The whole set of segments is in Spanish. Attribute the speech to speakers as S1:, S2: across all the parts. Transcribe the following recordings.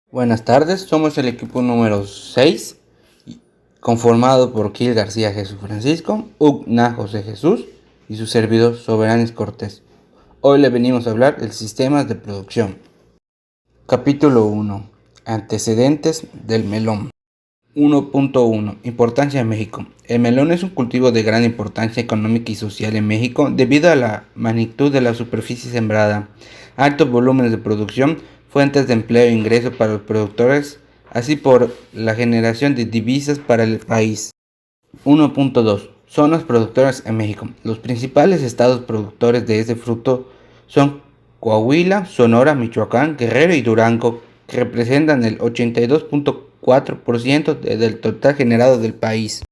S1: Buenas tardes, somos el equipo número 6, conformado por Gil García Jesús Francisco, Ugna José Jesús y su servidor Soberanis Cortés. Hoy le venimos a hablar del sistemas de producción. Capítulo 1. Antecedentes del melón. 1.1. Importancia en México. El melón es un cultivo de gran importancia económica y social en México debido a la magnitud de la superficie sembrada, altos volúmenes de producción, fuentes de empleo e ingreso para los productores, así por la generación de divisas para el país. 1.2. Zonas productoras en México. Los principales estados productores de este fruto son Coahuila, Sonora, Michoacán, Guerrero y Durango, que representan el 82.4% del total generado del país.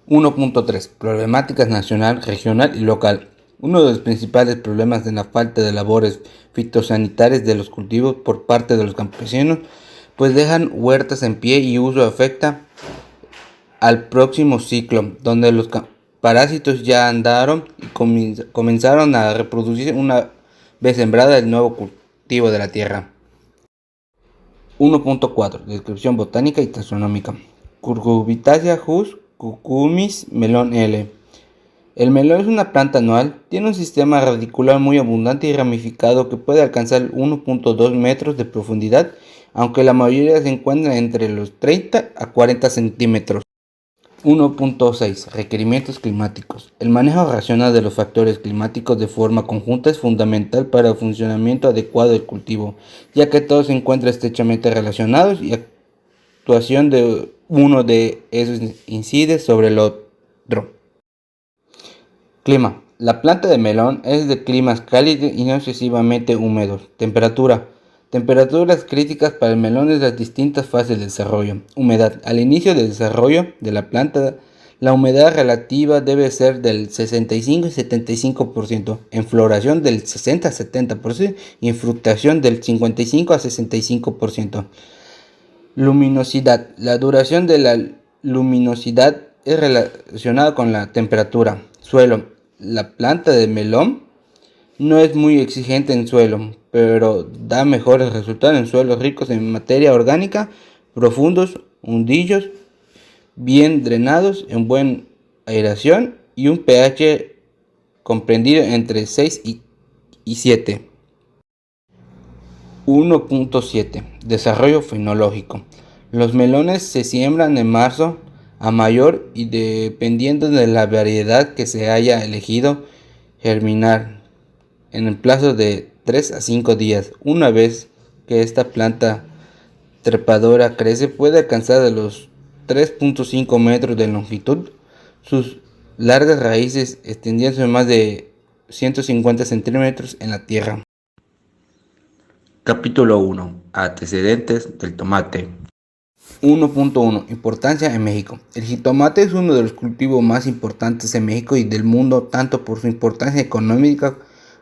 S1: 1.3. Problemáticas nacional, regional y local. Uno de los principales problemas es la falta de labores fitosanitarias de los cultivos por parte de los campesinos, pues dejan huertas en pie y uso afecta al próximo ciclo, donde los parásitos ya andaron y comenzaron a reproducirse una vez sembrada el nuevo cultivo de la tierra. 1.4. Descripción botánica y taxonómica. Cucurbitaceae hus, cucumis, melón L. El melón es una planta anual, tiene un sistema radicular muy abundante y ramificado que puede alcanzar 1.2 metros de profundidad, aunque la mayoría se encuentra entre los 30 a 40 centímetros. 1.6. Requerimientos climáticos. El manejo racional de los factores climáticos de forma conjunta es fundamental para el funcionamiento adecuado del cultivo, ya que todos se encuentran estrechamente relacionados y actuación de uno de esos incide sobre el otro. Clima. La planta de melón es de climas cálidos y no excesivamente húmedos. Temperatura. Temperaturas críticas para el melón en las distintas fases de desarrollo. Humedad. Al inicio del desarrollo de la planta, la humedad relativa debe ser del 65 y 75%, en floración del 60 a 70% y en fructación del 55 a 65%. Luminosidad. La duración de la luminosidad es relacionada con la temperatura. Suelo. La planta de melón no es muy exigente en suelo, pero da mejores resultados en suelos ricos en materia orgánica, profundos, hundillos, bien drenados, en buena aeración y un pH comprendido entre 6 y 7. 1.7. Desarrollo fenológico. Los melones se siembran de marzo a mayor y dependiendo de la variedad que se haya elegido, germinar en el plazo de 3 a 5 días. Una vez que esta planta trepadora crece, puede alcanzar de los 3.5 metros de longitud. Sus largas raíces extendiéndose más de 150 centímetros en la tierra. Capítulo 1. Antecedentes del tomate. 1.1. Importancia en México. El jitomate es uno de los cultivos más importantes en México y del mundo, tanto por su importancia económica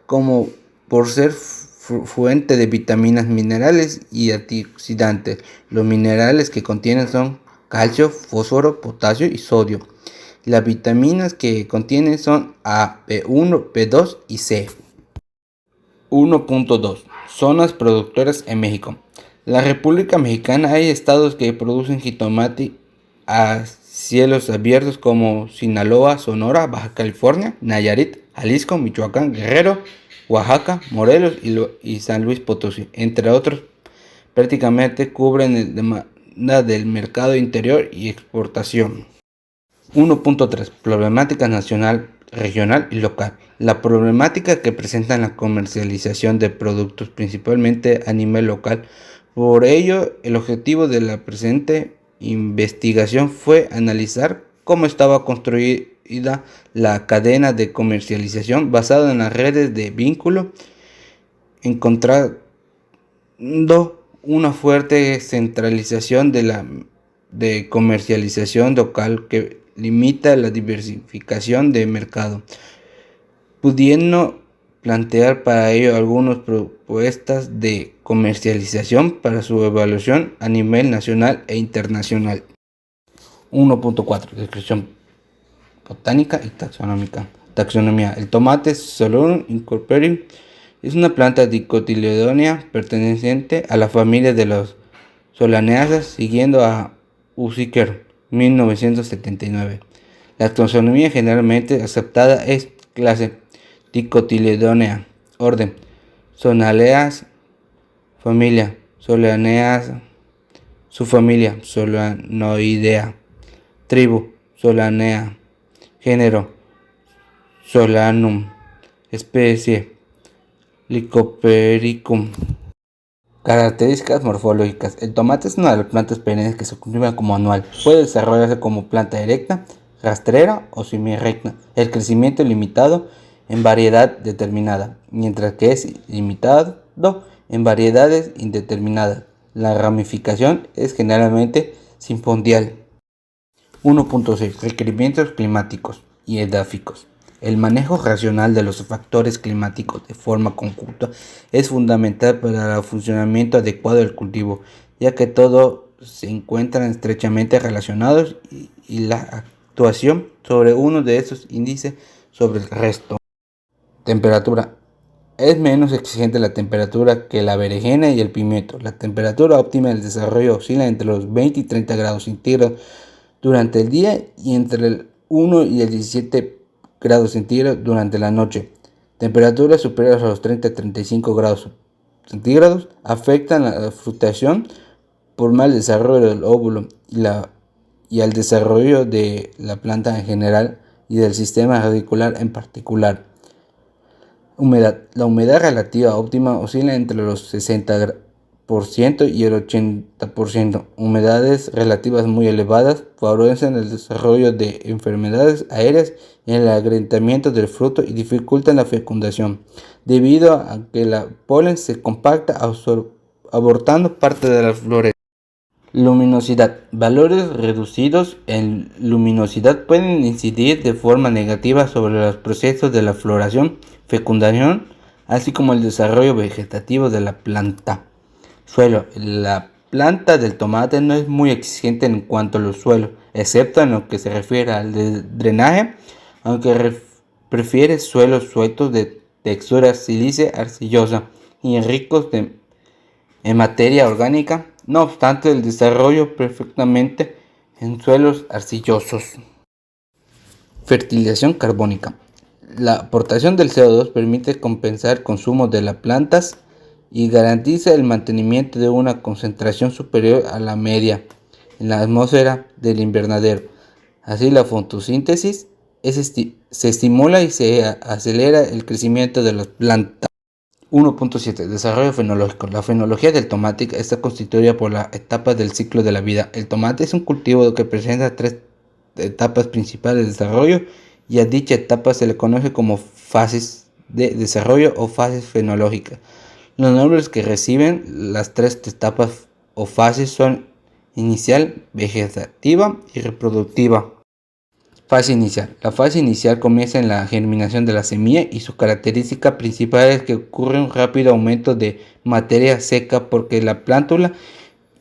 S1: como por ser fuente de vitaminas, minerales y antioxidantes. Los minerales que contienen son calcio, fósforo, potasio y sodio. Las vitaminas que contienen son A, B1, B2 y C. 1.2. Zonas productoras en México. La República Mexicana hay estados que producen jitomate a cielos abiertos como Sinaloa, Sonora, Baja California, Nayarit, Jalisco, Michoacán, Guerrero, Oaxaca, Morelos y San Luis Potosí, entre otros. Prácticamente cubren la demanda del mercado interior y exportación. 1.3. Problemática nacional, regional y local. La problemática que presenta la comercialización de productos principalmente a nivel local. Por ello, el objetivo de la presente investigación fue analizar cómo estaba construida la cadena de comercialización basada en las redes de vínculo, encontrando una fuerte centralización de comercialización local que limita la diversificación de mercado, pudiendo plantear para ello algunas propuestas de comercialización para su evaluación a nivel nacional e internacional. 1.4. Descripción botánica y taxonómica. Taxonomía. El tomate Solanum incorporeum es una planta dicotiledónea perteneciente a la familia de los solaneasas, siguiendo a Usiker 1979. La taxonomía generalmente aceptada es clase Dicotyledonea, orden Solanaceae, familia Solanaceae, subfamilia Solanoidea, tribu Solanea, género Solanum, especie Lycopericum. Características morfológicas. El tomate es una de las plantas perennes que se cultiva como anual. Puede desarrollarse como planta erecta, rastrera o semi-erecta. El crecimiento es limitado en variedad determinada, mientras que es limitado en variedades indeterminadas. La ramificación es generalmente sinfondial. 1.6. Requerimientos climáticos y edáficos. El manejo racional de los factores climáticos de forma conjunta es fundamental para el funcionamiento adecuado del cultivo, ya que todos se encuentran estrechamente relacionados y la actuación sobre uno de esos índices sobre el resto. Temperatura. Es menos exigente la temperatura que la berenjena y el pimiento. La temperatura óptima del desarrollo oscila entre los 20 y 30 grados centígrados durante el día y entre el 1 y el 17 grados centígrados durante la noche. Temperaturas superiores a los 30 a 35 grados centígrados afectan la fructificación por mal desarrollo del óvulo y al desarrollo de la planta en general y del sistema radicular en particular. Humedad. La humedad relativa óptima oscila entre los 60% y el 80%. Humedades relativas muy elevadas favorecen el desarrollo de enfermedades aéreas y el agrietamiento del fruto y dificultan la fecundación, debido a que la polen se compacta abortando parte de las flores. Luminosidad. Valores reducidos en luminosidad pueden incidir de forma negativa sobre los procesos de la floración, fecundación, así como el desarrollo vegetativo de la planta. Suelo. La planta del tomate no es muy exigente en cuanto a los suelos, excepto en lo que se refiere al drenaje, aunque prefiere suelos sueltos de textura silícea arcillosa y ricos en materia orgánica. No obstante, el desarrollo perfectamente en suelos arcillosos. Fertilización carbónica. La aportación del CO2 permite compensar el consumo de las plantas y garantiza el mantenimiento de una concentración superior a la media en la atmósfera del invernadero. Así, la fotosíntesis se estimula y se acelera el crecimiento de las plantas. 1.7. Desarrollo fenológico. La fenología del tomate está constituida por las etapas del ciclo de la vida. El tomate es un cultivo que presenta 3 etapas principales de desarrollo y a dicha etapa se le conoce como fases de desarrollo o fases fenológicas. Los nombres que reciben las 3 etapas o fases son inicial, vegetativa y reproductiva. Fase inicial. La fase inicial comienza en la germinación de la semilla y su característica principal es que ocurre un rápido aumento de materia seca porque la plántula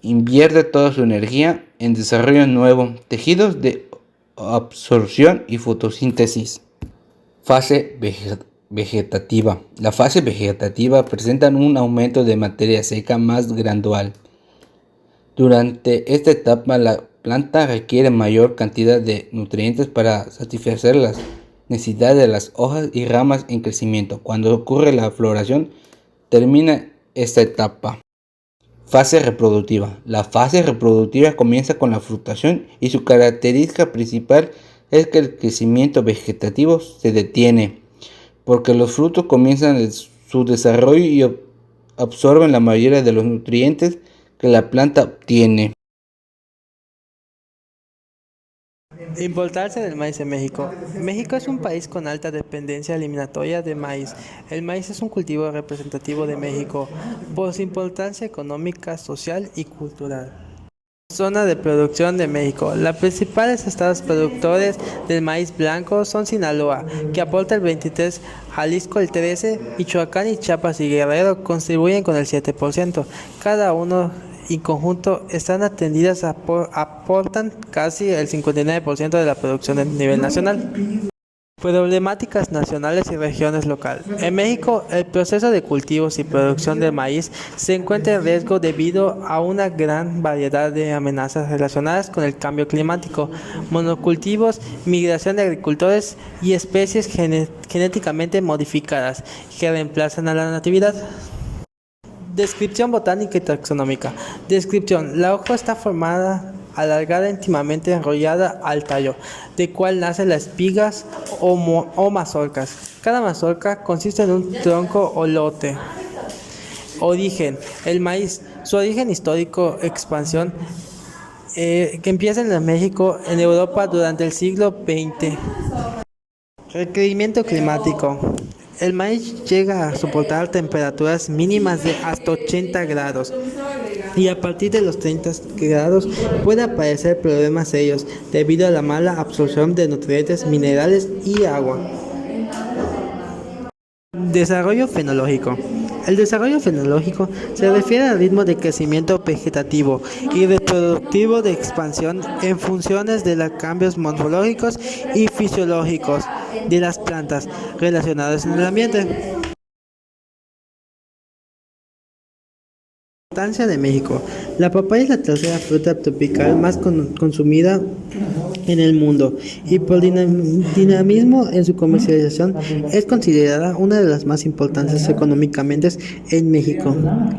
S1: invierte toda su energía en desarrollo nuevo, tejidos de absorción y fotosíntesis. Fase vegetativa. La fase vegetativa presenta un aumento de materia seca más gradual. Durante esta etapa la planta requiere mayor cantidad de nutrientes para satisfacer las necesidades de las hojas y ramas en crecimiento. Cuando ocurre la floración, termina esta etapa. Fase reproductiva. La fase reproductiva comienza con la fructificación y su característica principal es que el crecimiento vegetativo se detiene, porque los frutos comienzan su desarrollo y absorben la mayoría de los nutrientes que la planta obtiene.
S2: Importancia del maíz en México. México es un país con alta dependencia eliminatoria de maíz. El maíz es un cultivo representativo de México por su importancia económica, social y cultural. Zona de producción de México. Los principales estados productores del maíz blanco son Sinaloa, que aporta el 23%, Jalisco el 13%, Michoacán y Chiapas y Guerrero contribuyen con el 7%. Cada uno en conjunto están atendidas, aportan casi el 59% de la producción a nivel nacional. Problemáticas nacionales y regiones locales. En México, el proceso de cultivos y producción de maíz se encuentra en riesgo debido a una gran variedad de amenazas relacionadas con el cambio climático, monocultivos, migración de agricultores y especies genéticamente modificadas que reemplazan a la natividad. Descripción botánica y taxonómica. Descripción. La hoja está formada alargada, íntimamente enrollada al tallo, de cual nacen las espigas o mazorcas. Cada mazorca consiste en un tronco o lote. Origen. El maíz. Su origen histórico, expansión, que empieza en México, en Europa durante el siglo XX. Requerimiento climático. El maíz llega a soportar temperaturas mínimas de hasta 80 grados y a partir de los 30 grados puede aparecer problemas serios debido a la mala absorción de nutrientes, minerales y agua. Desarrollo fenológico. El desarrollo fenológico se refiere al ritmo de crecimiento vegetativo y reproductivo de expansión en funciones de los cambios morfológicos y fisiológicos de las plantas relacionadas en el ambiente. Importancia de México. La papaya es la tercera fruta tropical más consumida en el mundo y por dinamismo en su comercialización es considerada una de las más importantes económicamente en México.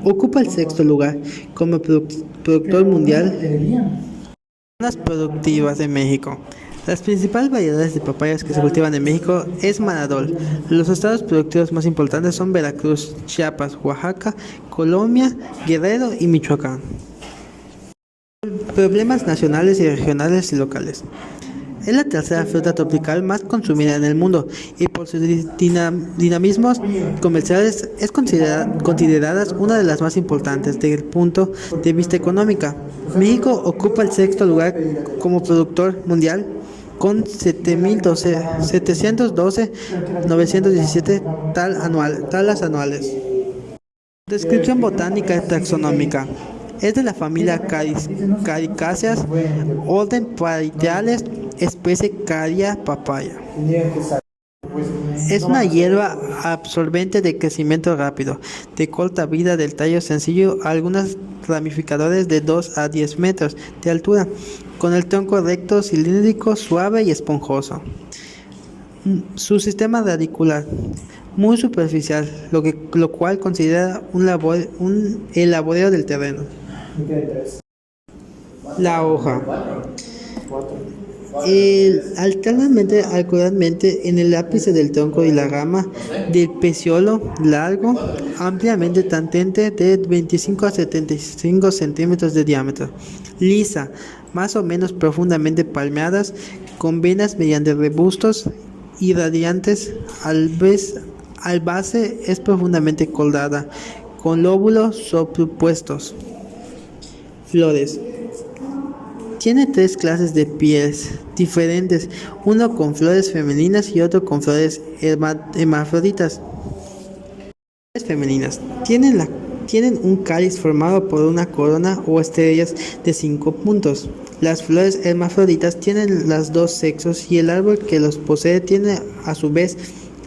S2: Ocupa el sexto lugar como productor mundial. Zonas productivas de México. Las principales variedades de papayas que se cultivan en México es Maradol. Los estados productivos más importantes son Veracruz, Chiapas, Oaxaca, Colombia, Guerrero y Michoacán. Problemas nacionales y regionales y locales. Es la tercera fruta tropical más consumida en el mundo y por sus dinamismos comerciales es considerada una de las más importantes desde el punto de vista económico. México ocupa el sexto lugar como productor mundial con 712.917 talas anuales. Descripción botánica y taxonómica. Es de la familia Caricaceae, orden Paraceae, especie Caria papaya. Es una hierba absorbente de crecimiento rápido, de corta vida del tallo sencillo, algunas ramificaciones de 2 a 10 metros de altura, con el tronco recto, cilíndrico, suave y esponjoso. Su sistema radicular muy superficial, lo cual considera el laboreo del terreno. La hoja. Alternamente acuradamente en el ápice del tronco y la rama del peciolo largo, ampliamente tangente de 25 a 75 centímetros de diámetro, lisa, más o menos profundamente palmeadas, con venas mediante rebustos irradiantes, al base es profundamente cordada, con lóbulos sobrepuestos. Flores. Tiene 3 clases de pieles diferentes, uno con flores femeninas y otro con flores hermafroditas. Las femeninas tienen un cáliz formado por una corona o estrellas de 5 puntos. Las flores hermafroditas tienen los 2 sexos y el árbol que los posee tiene a su vez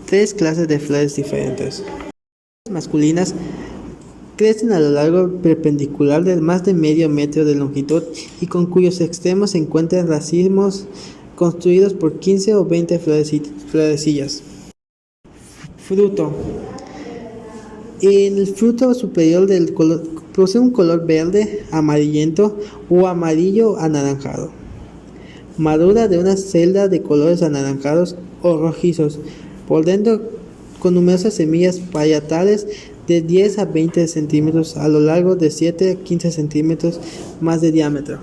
S2: 3 clases de flores diferentes. Las masculinas crecen a lo largo perpendicular de más de medio metro de longitud y con cuyos extremos se encuentran racimos construidos por 15 o 20 florecillas. Fruto. El fruto superior posee un color verde, amarillento o amarillo anaranjado. Madura de una celda de colores anaranjados o rojizos, por dentro con numerosas semillas parietales de 10 a 20 centímetros a lo largo, de 7 a 15 centímetros más de diámetro.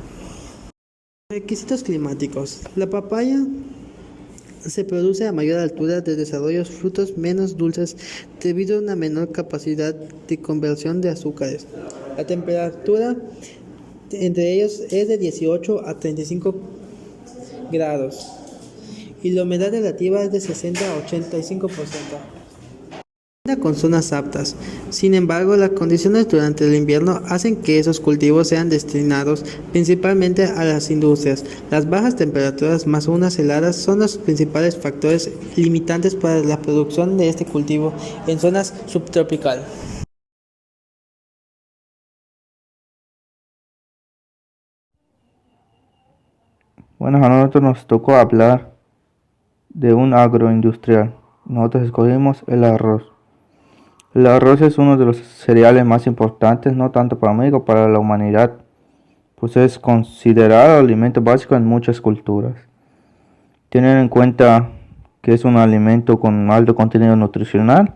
S2: Requisitos climáticos. La papaya se produce a mayor altura de desarrollo, frutos menos dulces debido a una menor capacidad de conversión de azúcares. La temperatura entre ellos es de 18 a 35 grados y la humedad relativa es de 60 a 85%. con zonas aptas. Sin embargo, las condiciones durante el invierno hacen que esos cultivos sean destinados principalmente a las industrias. Las bajas temperaturas más unas heladas son los principales factores limitantes para la producción de este cultivo en zonas subtropicales.
S3: Bueno, a nosotros nos tocó hablar de un agroindustrial. Nosotros escogimos el arroz. El arroz es uno de los cereales más importantes, no tanto para México, para la humanidad, pues es considerado alimento básico en muchas culturas. Tener en cuenta que es un alimento con alto contenido nutricional,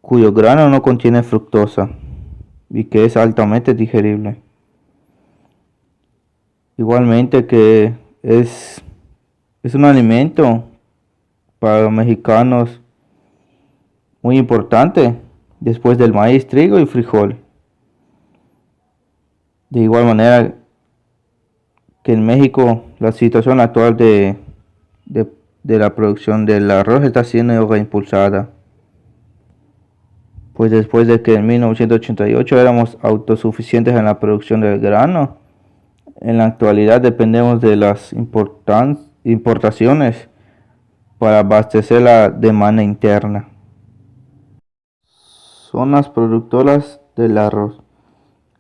S3: cuyo grano no contiene fructosa y que es altamente digerible. Igualmente que es un alimento para los mexicanos muy importante después del maíz, trigo y frijol. De igual manera que en México la situación actual de la producción del arroz está siendo reimpulsada. Pues después de que en 1988 éramos autosuficientes en la producción del grano, en la actualidad dependemos de las importaciones para abastecer la demanda interna. Zonas productoras del arroz.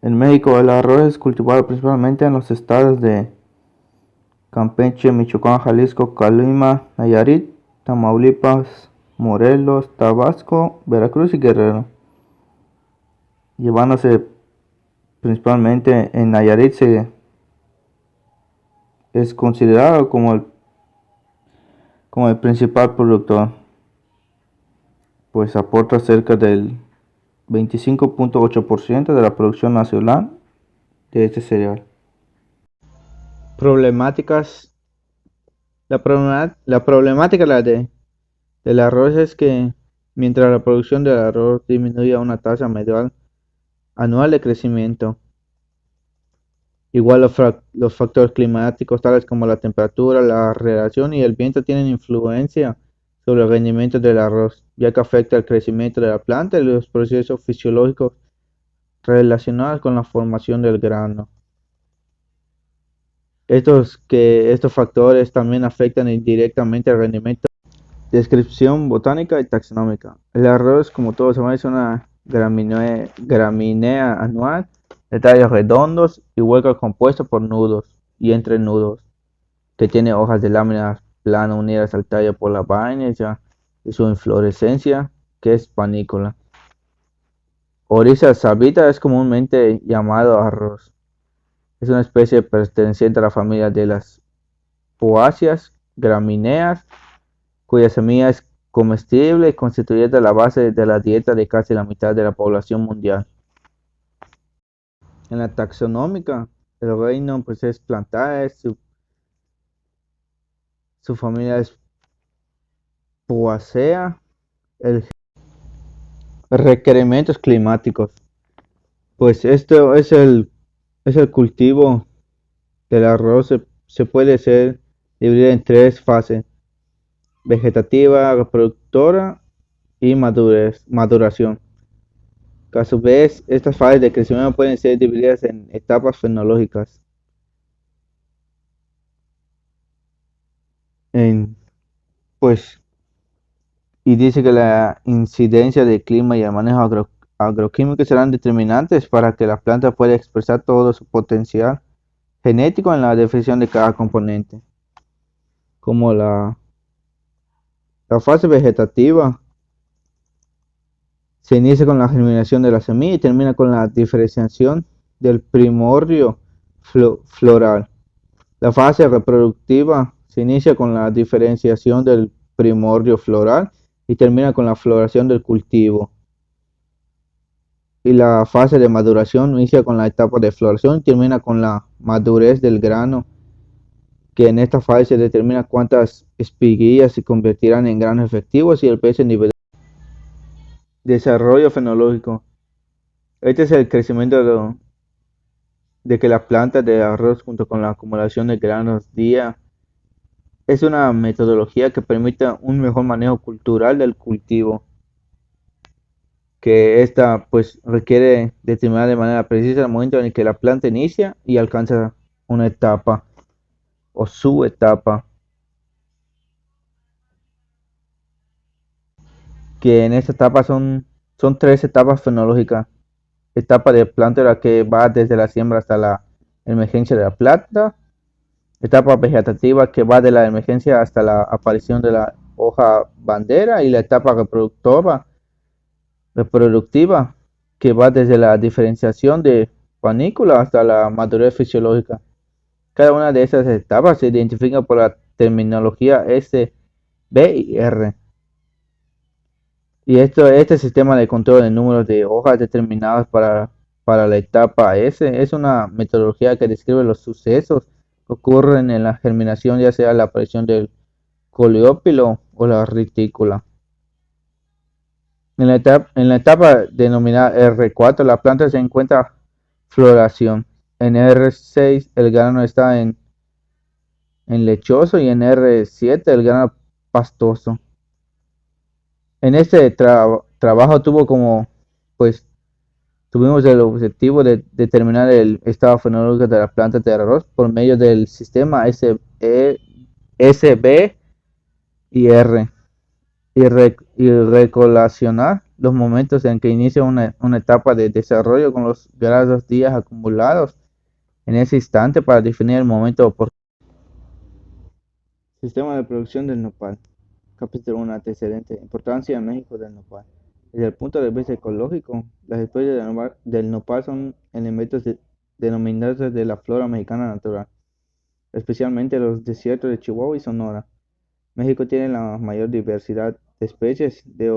S3: En México el arroz es cultivado principalmente en los estados de Campeche, Michoacán, Jalisco, Colima, Nayarit, Tamaulipas, Morelos, Tabasco, Veracruz y Guerrero. Llevándose principalmente en Nayarit es considerado como el principal productor, pues aporta cerca del 25.8% de la producción nacional de este cereal. Problemáticas. La problemática del arroz es que mientras la producción del arroz disminuye a una tasa media anual de crecimiento, igual los factores climáticos tales como la temperatura, la radiación y el viento tienen influencia sobre el rendimiento del arroz, ya que afecta el crecimiento de la planta y los procesos fisiológicos relacionados con la formación del grano. Estos factores también afectan indirectamente el rendimiento. Descripción botánica y taxonómica. El arroz, como todos sabemos, es una gramínea anual de tallos redondos y huecos compuestos por nudos y entrenudos, que tiene hojas de láminas planas unidas al tallo por la vaina y su inflorescencia, que es panícula. Oryza sativita es comúnmente llamado arroz. Es una especie perteneciente a la familia de las poáceas gramíneas, cuya semilla es comestible y constituyendo la base de la dieta de casi la mitad de la población mundial. En la taxonómica, el reino pues es Plantae, su familia es Poaceae. Requerimientos climáticos. Pues esto es el cultivo del arroz. Se puede ser dividido en tres fases: vegetativa, reproductora y maduración. A su vez, estas fases de crecimiento pueden ser divididas en etapas fenológicas. Pues, y dice que la incidencia del clima y el manejo agroquímico serán determinantes para que la planta pueda expresar todo su potencial genético en la definición de cada componente. Como la fase vegetativa se inicia con la germinación de la semilla y termina con la diferenciación del primordio floral. La fase reproductiva se inicia con la diferenciación del primordio floral y termina con la floración del cultivo. Y la fase de maduración inicia con la etapa de floración y termina con la madurez del grano, que en esta fase se determina cuántas espiguillas se convertirán en granos efectivos y el peso individual. Desarrollo fenológico. Este es el crecimiento de que la planta de arroz junto con la acumulación de granos día es una metodología que permite un mejor manejo cultural del cultivo. que esta pues requiere determinar de manera precisa el momento en el que la planta inicia y alcanza una etapa o su etapa, que en esta etapa son tres etapas fenológicas. Etapa de planta la que va desde la siembra hasta la emergencia de la planta. Etapa vegetativa que va de la emergencia hasta la aparición de la hoja bandera, y la etapa reproductiva que va desde la diferenciación de panícula hasta la madurez fisiológica. Cada una de esas etapas se identifica por la terminología S, B y R. Y este sistema de control de números de hojas determinadas para la etapa S es una metodología que describe los sucesos que ocurren en la germinación, ya sea la aparición del coleópilo o la retícula. En la etapa denominada R4, la planta se encuentra floración. En R6 el grano está en lechoso, y en R7 el grano pastoso. En este trabajo tuvimos el objetivo de determinar el estado fenológico de la planta de arroz por medio del sistema S, B y R, y recolacionar los momentos en que inicia una etapa de desarrollo con los grados días acumulados en ese instante para definir el momento oportuno. Sistema de producción del nopal. Capítulo 1. Antecedente. Importancia en México del nopal. Desde el punto de vista ecológico, las especies del nopal son elementos denominados de la flora mexicana natural, especialmente los desiertos de Chihuahua y Sonora. México tiene la mayor diversidad de especies de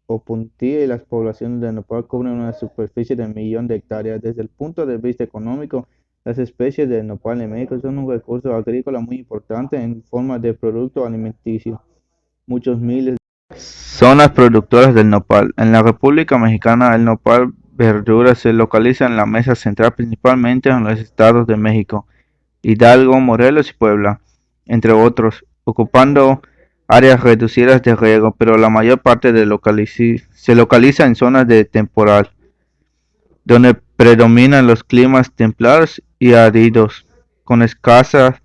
S3: opuntía, y las poblaciones de nopal cubren una superficie de 1 millón de hectáreas. Desde el punto de vista económico, las especies de nopal en México son un recurso agrícola muy importante en forma de producto alimenticio. Muchos miles de zonas productoras del nopal. En la República Mexicana, el nopal verdura se localiza en la mesa central, principalmente en los estados de México, Hidalgo, Morelos y Puebla, entre otros, ocupando áreas reducidas de riego, pero la mayor parte se localiza en zonas de temporal, donde predominan los climas templados y áridos, con escasa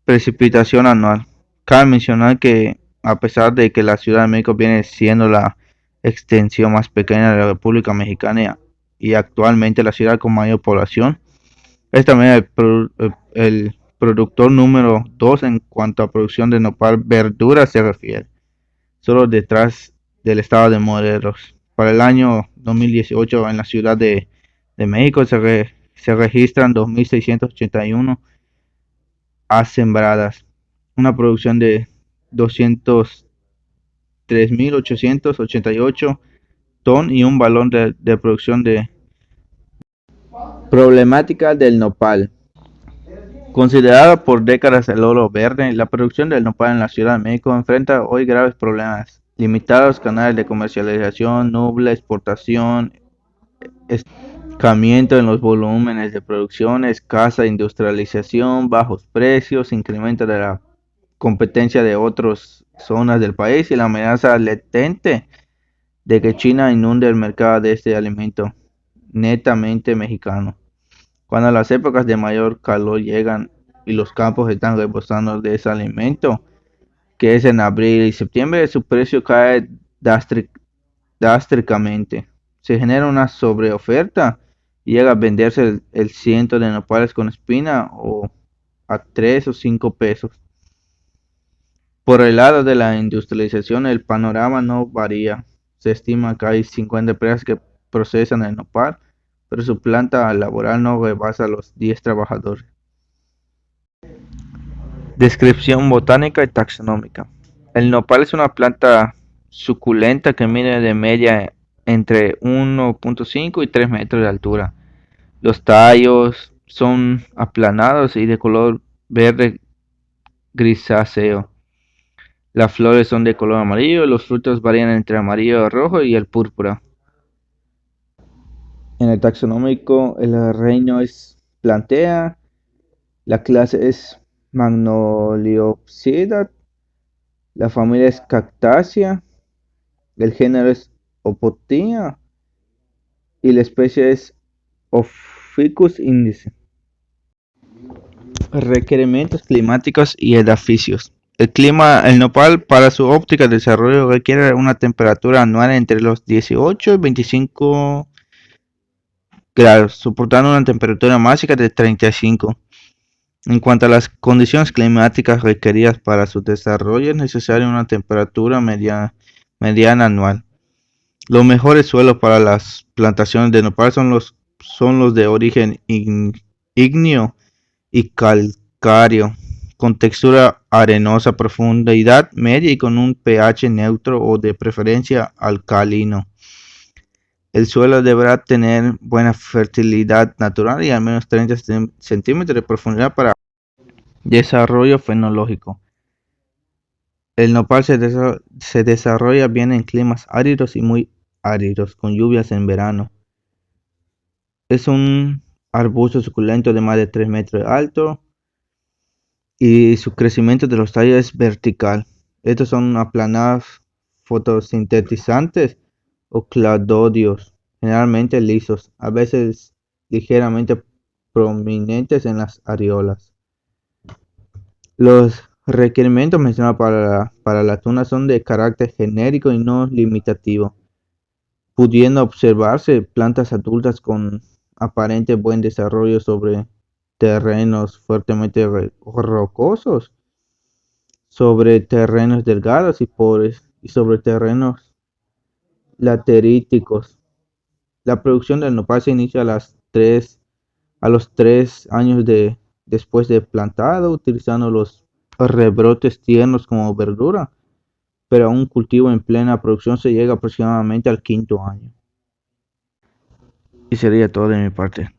S3: precipitación anual. Cabe mencionar que, a pesar de que la Ciudad de México viene siendo la extensión más pequeña de la República Mexicana y actualmente la ciudad con mayor población, es también el productor número 2 en cuanto a producción de nopal verdura se refiere, solo detrás del estado de Morelos. Para el año 2018 en la Ciudad de México se registran 2.681 sembradas, una producción de 203.888 ton y un valor de producción de. Problemática del nopal. Considerada por décadas el oro verde, la producción del nopal en la Ciudad de México enfrenta hoy graves problemas: limitados canales de comercialización, nula exportación, estancamiento en los volúmenes de producción, escasa industrialización, bajos precios, incremento de la competencia de otras zonas del país y la amenaza latente de que China inunde el mercado de este alimento netamente mexicano. Cuando las épocas de mayor calor llegan y los campos están rebosando de ese alimento, que es en abril y septiembre, su precio cae drásticamente. Se genera una sobreoferta y llega a venderse el ciento de nopales con espina o a 3 o 5 pesos. Por el lado de la industrialización, el panorama no varía. Se estima que hay 50 empresas que procesan el nopal, pero su planta laboral no rebasa los 10 trabajadores. Descripción botánica y taxonómica. El nopal es una planta suculenta que mide de media entre 1.5 y 3 metros de altura. Los tallos son aplanados y de color verde grisáceo. Las flores son de color amarillo y los frutos varían entre amarillo, rojo y el púrpura. En el taxonómico, el reino es Plantea, la clase es Magnoliopsida, la familia es Cactaceae, el género es Opotia y la especie es Ophiuchus indica. Requerimientos climáticos y edificios. El nopal para su óptima desarrollo requiere una temperatura anual entre los 18 y 25 grados, soportando una temperatura máxima de 35. En cuanto a las condiciones climáticas requeridas para su desarrollo, es necesaria una temperatura mediana anual. Los mejores suelos para las plantaciones de nopal son los de origen ígneo y calcáreo, con textura arenosa, profundidad media y con un pH neutro o de preferencia alcalino. El suelo deberá tener buena fertilidad natural y al menos 30 centímetros de profundidad para desarrollo fenológico. El nopal se desarrolla bien en climas áridos y muy áridos, con lluvias en verano. Es un arbusto suculento de más de 3 metros de alto y su crecimiento de los tallos es vertical. Estos son aplanados fotosintetizantes o cladodios, generalmente lisos, a veces ligeramente prominentes en las areolas. Los requerimientos mencionados para la tuna son de carácter genérico y no limitativo, pudiendo observarse plantas adultas con aparente buen desarrollo sobre terrenos fuertemente rocosos, sobre terrenos delgados y sobre terrenos lateríticos. La producción del nopal se inicia a los 3 años después de plantado, utilizando los rebrotes tiernos como verdura, pero a un cultivo en plena producción se llega aproximadamente al 5.º año. Y sería todo de mi parte.